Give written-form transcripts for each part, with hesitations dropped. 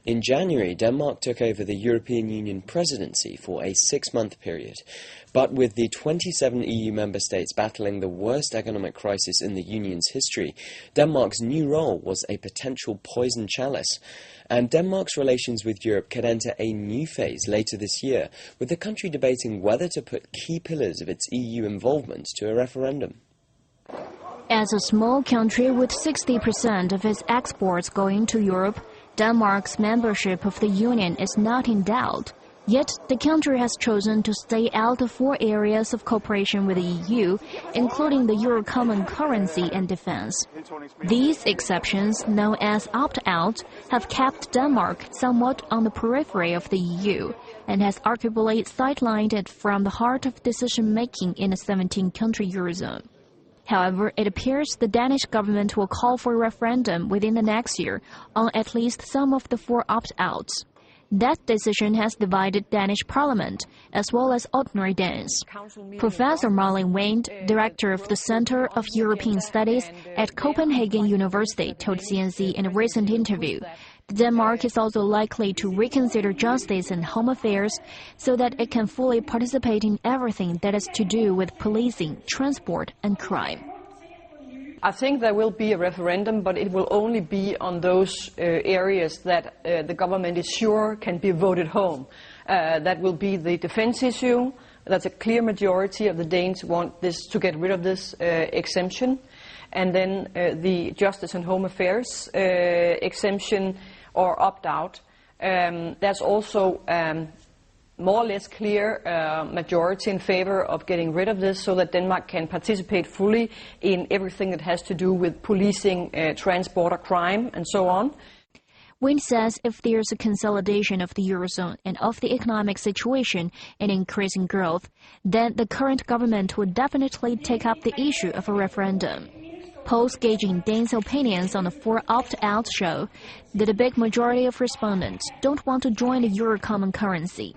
In January, Denmark took over the European Union presidency for a 6-month period. But with the 27 EU member states battling the worst economic crisis in the Union's history, Denmark's new role was a potential poison chalice. And Denmark's relations with Europe could enter a new phase later this year, with the country debating whether to put key pillars of its EU involvement to a referendum. As a small country with 60% of its exports going to Europe, Denmark's membership of the Union is not in doubt. Yet, the country has chosen to stay out of 4 areas of cooperation with the EU, including the Euro common currency and defense. These exceptions, known as opt-out, have kept Denmark somewhat on the periphery of the EU and has arguably sidelined it from the heart of decision-making in a 17-country Eurozone. However, it appears the Danish government will call for a referendum within the next year on at least some of the 4 opt-outs. That decision has divided Danish parliament, as well as ordinary Danes. Professor Marlene Wind, director of the Center of European Studies at Copenhagen University, told CNC in a recent interview, Denmark is also likely to reconsider justice and home affairs so that it can fully participate in everything that has to do with policing, transport, and crime. I think there will be a referendum, but it will only be on those areas that the government is sure can be voted home. That will be the defense issue. That's a clear majority of the Danes want this to get rid of this exemption. And then the justice and home affairs exemption or opt-out. There's also more or less clear majority in favor of getting rid of this so that Denmark can participate fully in everything that has to do with policing, transport, crime, and so on. Wind says if there's a consolidation of the Eurozone and of the economic situation and increasing growth, then the current government would definitely take up the issue of a referendum. Polls gauging Danes' opinions on the 4 opt-outs show that a big majority of respondents don't want to join the Euro common currency.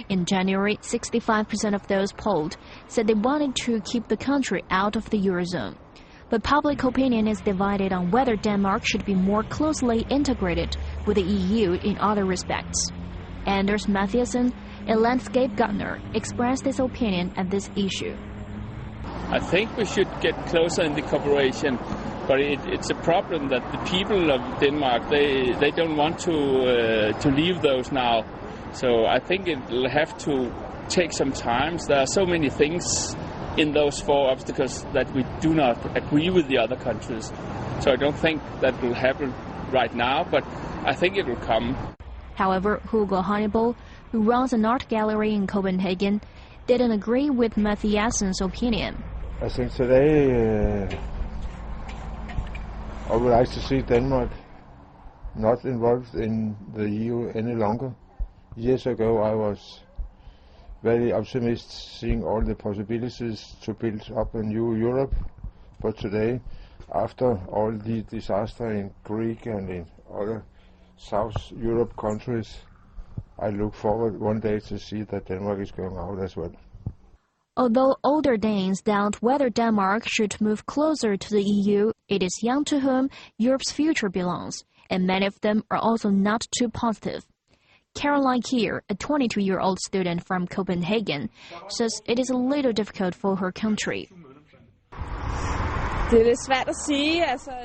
In January, 65% of those polled said they wanted to keep the country out of the Eurozone. But public opinion is divided on whether Denmark should be more closely integrated with the EU in other respects. Anders Mathiasen, a landscape gardener, expressed his opinion at this issue. I think we should get closer in the cooperation, but it's a problem that the people of Denmark, they don't want to leave those now. So I think it will have to take some time. There are so many things in those 4 obstacles that we do not agree with the other countries. So I don't think that will happen right now, but I think it will come. However, Hugo Hannibal, who runs an art gallery in Copenhagen, didn't agree with Mathiasen's opinion. I think today I would like to see Denmark not involved in the EU any longer. Years ago I was very optimistic seeing all the possibilities to build up a new Europe. But today, after all the disaster in Greece and in other South Europe countries, I look forward one day to see that Denmark is going out as well. Although older Danes doubt whether Denmark should move closer to the EU, it is young to whom Europe's future belongs, and many of them are also not too positive. Caroline Kier, a 22-year-old student from Copenhagen, says it is a little difficult for her country.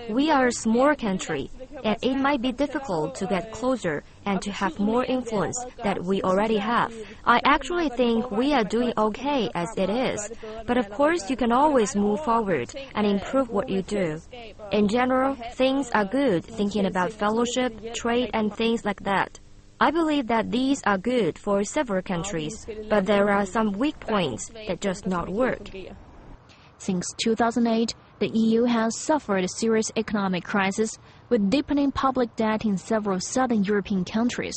We are a small country, and it might be difficult to get closer and to have more influence that we already have. I actually think we are doing okay as it is, but of course you can always move forward and improve what you do. In general, things are good thinking about fellowship, trade and things like that. I believe that these are good for several countries, but there are some weak points that just not work. Since 2008, the EU has suffered a serious economic crisis with deepening public debt in several southern European countries.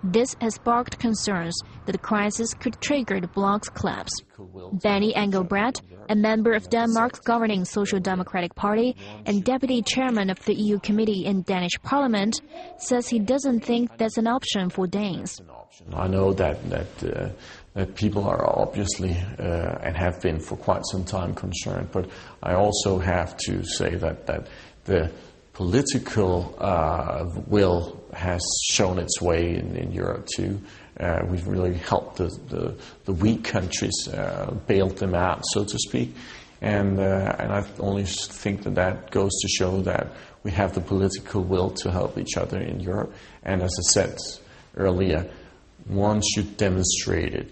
This has sparked concerns that the crisis could trigger the bloc's collapse. Benny Engelbrecht, a member of Denmark's governing Social Democratic Party and deputy chairman of the EU Committee in Danish Parliament, says he doesn't think that's an option for Danes. I know that people are obviously and have been for quite some time concerned, but I also have to say that the political will has shown its way in Europe too. We've really helped the weak countries, bailed them out, so to speak. And I only think that goes to show that we have the political will to help each other in Europe. And as I said earlier, once you demonstrate it,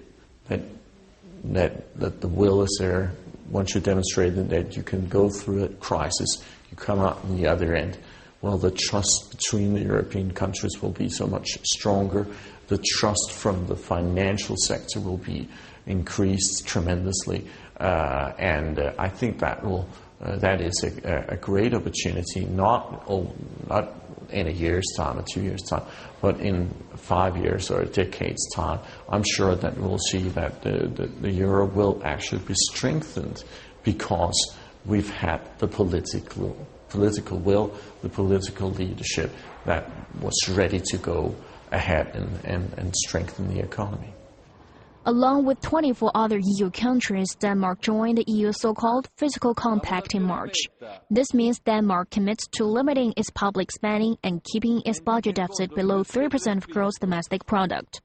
that the will is there, once you demonstrate that you can go through a crisis, you come out on the other end, well, the trust between the European countries will be so much stronger. The trust from the financial sector will be increased tremendously. And I think that is a great opportunity, not in a year's time or 2 years' time, but in 5 years or a decade's time. I'm sure that we'll see that the euro will actually be strengthened because we've had the political will, the political leadership that was ready to go ahead and strengthen the economy. Along with 24 other EU countries, Denmark joined the EU's so-called Fiscal Compact in March. This means Denmark commits to limiting its public spending and keeping its budget deficit below 3% of gross domestic product.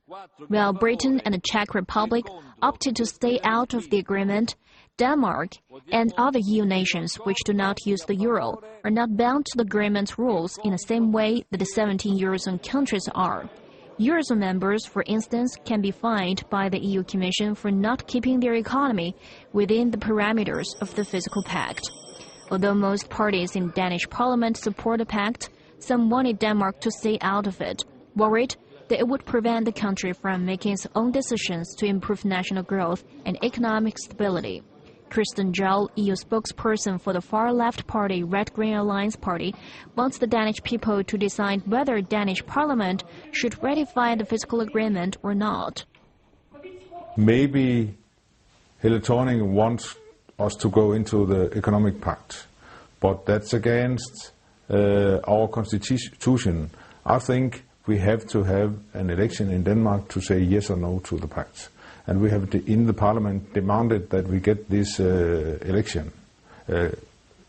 While Britain and the Czech Republic opted to stay out of the agreement, Denmark and other EU nations which do not use the euro are not bound to the agreement's rules in the same way that the 17 Eurozone countries are. Eurozone members, for instance, can be fined by the EU Commission for not keeping their economy within the parameters of the Fiscal Pact. Although most parties in Danish Parliament support the pact, some wanted Denmark to stay out of it, worried that it would prevent the country from making its own decisions to improve national growth and economic stability. Kristen Gjehl, EU spokesperson for the far-left party Red Green Alliance Party, wants the Danish people to decide whether Danish Parliament should ratify the fiscal agreement or not. Maybe Helle Thorning wants us to go into the economic pact, but that's against our constitution. I think we have to have an election in Denmark to say yes or no to the pact. And we have in the parliament demanded that we get this election,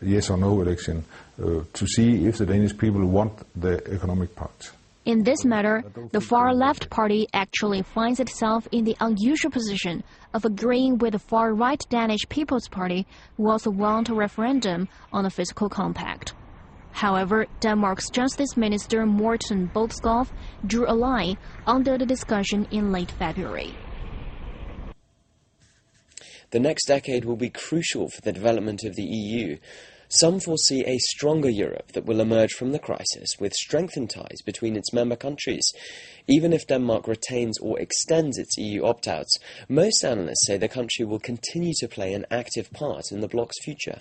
yes or no election, to see if the Danish people want the economic pact. In this matter, the far-left party actually finds itself in the unusual position of agreeing with the far-right Danish People's Party, who also want a referendum on the fiscal compact. However, Denmark's Justice Minister Morten Bødskov drew a line under the discussion in late February. The next decade will be crucial for the development of the EU. Some foresee a stronger Europe that will emerge from the crisis with strengthened ties between its member countries. Even if Denmark retains or extends its EU opt-outs, most analysts say the country will continue to play an active part in the bloc's future.